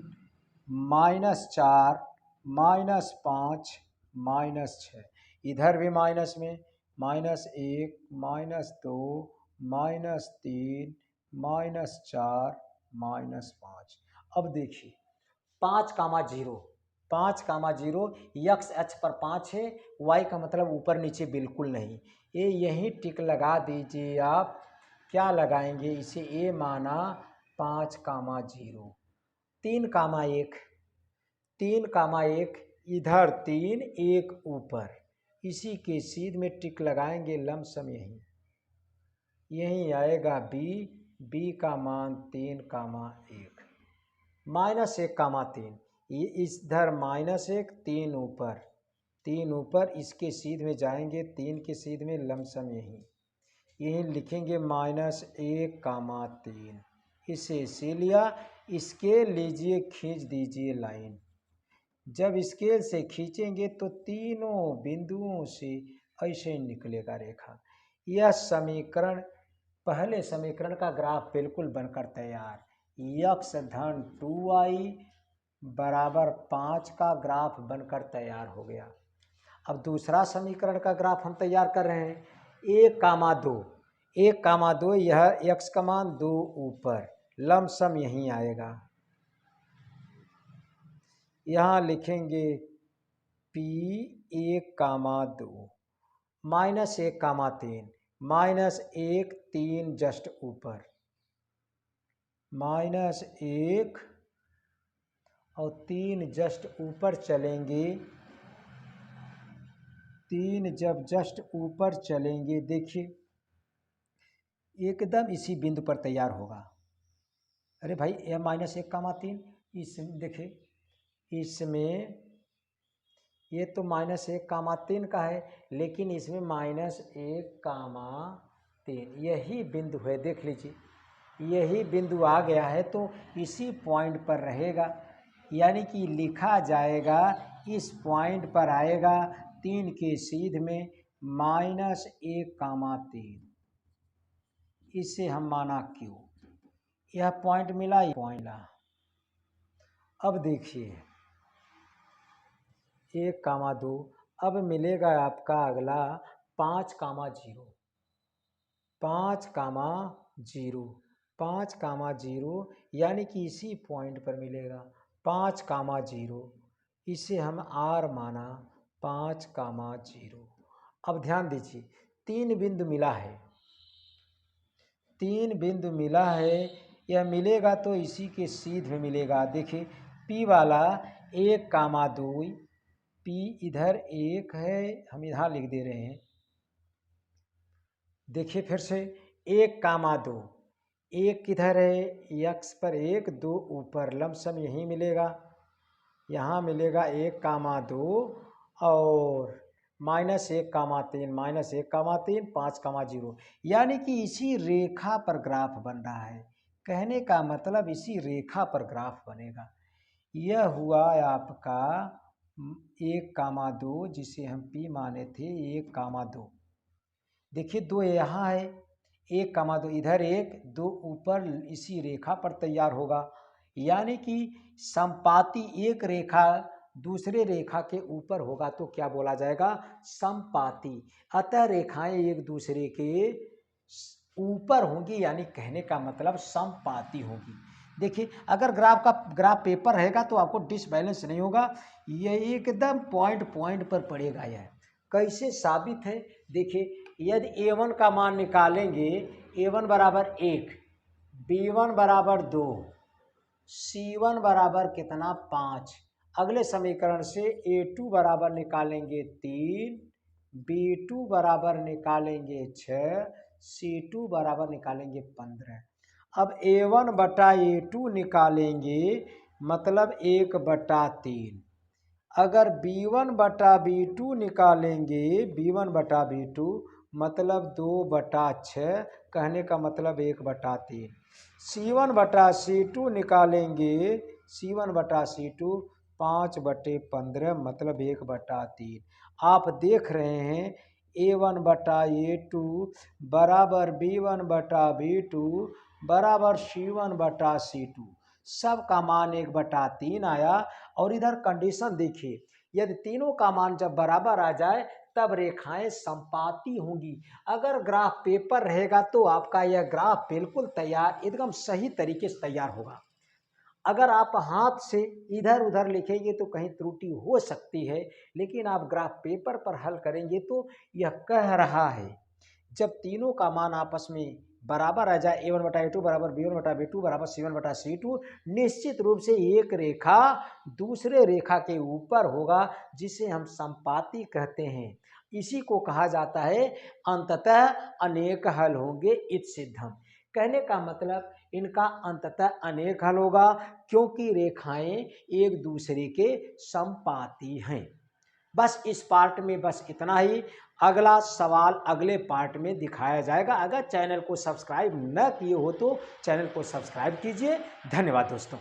-4, -5, -6। इधर भी माइनस में -1, -2, -3, -4, -5। अब देखिए 5,0, 5,0 यक्स अक्ष पर 5 है, वाई का मतलब ऊपर नीचे बिल्कुल नहीं। ये यहीं टिक लगा दीजिए आप। क्या लगाएंगे इसे? ए माना 5,0, 3,1, 3,1, इधर 3, 1 ऊपर, इसी के सीध में टिक लगाएंगे लमसम यहीं आएगा बी। बी का मान 3,1, -1,3, ये इधर -1, 3 ऊपर, 3 ऊपर, इसके सीध में जाएंगे 3 के सीध में लमसम यहीं लिखेंगे -1,3। इसे लिया। स्केल लीजिए, खींच दीजिए लाइन। जब स्केल से खींचेंगे तो तीनों बिंदुओं से ऐसे निकलेगा रेखा। यह समीकरण, पहले समीकरण का ग्राफ बिल्कुल बनकर तैयार। यक्स धन 2y बराबर 5 का ग्राफ बनकर तैयार हो गया। अब दूसरा समीकरण का ग्राफ हम तैयार कर रहे हैं। 1,2, 1,2, यह x का मान 2 ऊपर, लमसम यहीं आएगा। यहाँ लिखेंगे P 1,2, -1,3, -1, 3 जस्ट ऊपर, -1 और 3 जस्ट ऊपर चलेंगे। 3 जब जस्ट ऊपर चलेंगे, देखिए एकदम इसी बिंदु पर तैयार होगा। अरे भाई यह -1,3, इस देखिए इसमें ये तो -1,3 का है, लेकिन इसमें -1,3 यही बिंदु है। देख लीजिए यही बिंदु आ गया है तो इसी पॉइंट पर रहेगा, यानी कि लिखा जाएगा इस पॉइंट पर आएगा 3 के सीध में -1,3। इसे हम माना Q। यह पॉइंट मिला, ये पॉइंट मिला। अब देखिए 1,2, अब मिलेगा आपका अगला 5,0, 5,0, 5,0, यानी कि इसी पॉइंट पर मिलेगा 5,0। इसे हम R माना 5,0। अब ध्यान दीजिए 3 बिंदु मिला है, 3 बिंदु मिला है। यह मिलेगा तो इसी के सीध में मिलेगा। देखिए P वाला 1,2, P इधर 1 है, हम इधर लिख दे रहे हैं। देखिए फिर से 1,2, 1 किधर है? यक्स पर 1, 2 ऊपर, लमसम यहीं मिलेगा। यहाँ मिलेगा 1,2 और -1,3, -1,3, 5,0, यानी कि इसी रेखा पर ग्राफ बन रहा है। कहने का मतलब इसी रेखा पर ग्राफ बनेगा। यह हुआ आपका 1,2, जिसे हम P माने थे 1,2। देखिए 2 यहाँ है, 1,2 इधर 1, 2 ऊपर, इसी रेखा पर तैयार होगा। यानी कि समपाती एक रेखा दूसरे रेखा के ऊपर होगा तो क्या बोला जाएगा? समपाती। अतः रेखाएं एक दूसरे के ऊपर होंगी, यानी कहने का मतलब समपाती होगी। देखिए अगर ग्राफ पेपर रहेगा तो आपको डिसबैलेंस नहीं होगा, ये एकदम पॉइंट पर पड़ेगा। यह कैसे साबित है? देखिए यदि A1 का मान निकालेंगे, A1 बराबर 1, B1 बराबर 2, C1 बराबर कितना? 5। अगले समीकरण से A2 बराबर निकालेंगे 3, B2 बराबर निकालेंगे 6, C2 बराबर निकालेंगे 15। अब A1 बटा A2 निकालेंगे मतलब 1/3। अगर B1 बटा B2 निकालेंगे, B1 बटा B2 मतलब 2/6, कहने का मतलब 1/3। C1 बटा C2 निकालेंगे, C1 बटा C2 5/15 मतलब 1/3। आप देख रहे हैं A1/A2 बराबर B1/B2 बराबर C1/C2। सब का मान 1/3 आया। और इधर कंडीशन देखिए, यदि तीनों का मान जब बराबर आ जाए तब रेखाएं संपाती होंगी। अगर ग्राफ पेपर रहेगा तो आपका यह ग्राफ बिल्कुल तैयार, एकदम सही तरीके से तैयार होगा। अगर आप हाथ से इधर उधर लिखेंगे तो कहीं त्रुटि हो सकती है, लेकिन आप ग्राफ पेपर पर हल करेंगे तो यह कह रहा है जब तीनों का मान आपस में बराबर आ जाए, A1/A2 बराबर B1/B2 बराबर C1/C2, निश्चित रूप से एक रेखा दूसरे रेखा के ऊपर होगा, जिसे हम संपाती कहते हैं। इसी को कहा जाता है अंततः अनेक हल होंगे इति सिद्धम। कहने का मतलब इनका अंततः अनेक हल होगा, क्योंकि रेखाएं एक दूसरे के संपाती हैं। बस इस पार्ट में बस इतना ही। अगला सवाल अगले पार्ट में दिखाया जाएगा। अगर चैनल को सब्सक्राइब न किए हो तो चैनल को सब्सक्राइब कीजिए। धन्यवाद दोस्तों।